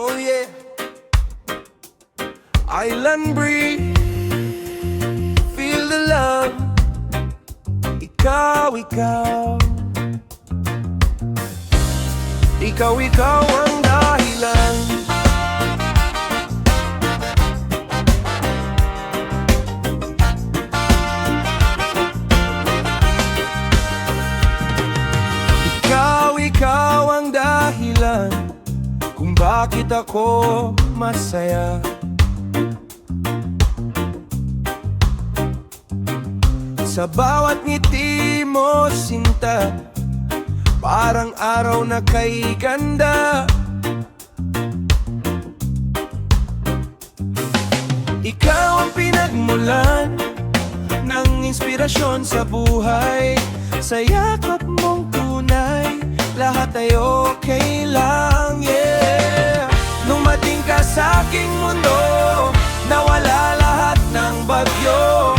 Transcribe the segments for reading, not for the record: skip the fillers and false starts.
Oh yeah. Island breeze, feel the love. Ikaw, ikaw. Ikaw, ikaw ang dahilan. Ikaw, ikaw ang dahilan kung bakit ako masaya. Sa bawat ngiti mo, sinta, parang araw na kay ganda. Ikaw ang pinagmulan ng inspirasyon sa buhay. Sa yakap mong tunay, lahat ay okay lang, yeah. Dumating ka sa aking mundo, nawala lahat ng bagyo.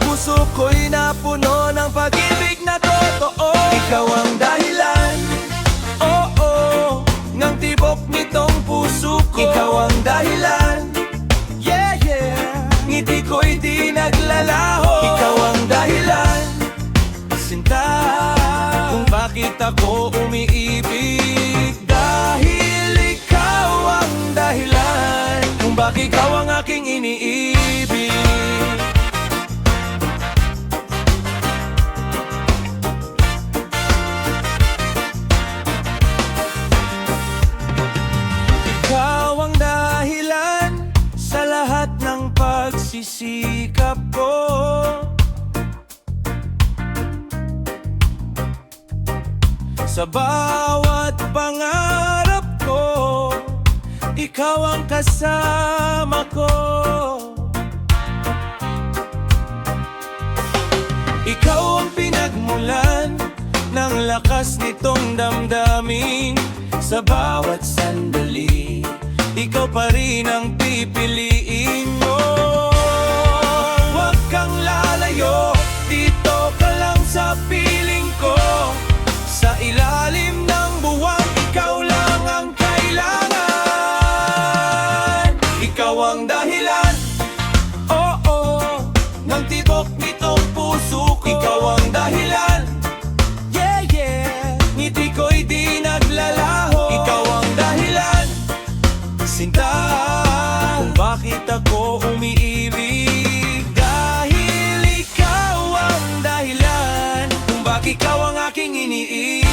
Puso ko'y napuno ng pag-ibig na totoo. Ikaw ang dahilan, oo, ng tibok nitong puso ko. Ikaw ang dahilan, yeah, yeah, ngiti ko'y di naglalaho. Ikaw ang dahilan, sinta, kung bakit ako umiibig. Dahil ikaw ang dahilan kung bakit ikaw ang aking iniibig. Pagsisikap ko, sa bawat pangarap ko, ikaw ang kasama ko. Ikaw ang pinagmulan ng lakas nitong damdamin. Sa bawat sandali, ikaw pa rin ang pipiliin mo. Huwag kang lalayo, dito ka lang sa piling ko. Sa ilalim ng buwan, ikaw lang ang kailangan. Ikaw ang dahilan, oo, ng tibok nitong puso ko. Ikaw ang dahilan, yeah, yeah, ngiti ko'y di naglalaho. Ikaw ang dahilan, sinta, kung bakit ako umiibig. Dahil ikaw ang dahilan kung bakit ikaw ang aking iniibig.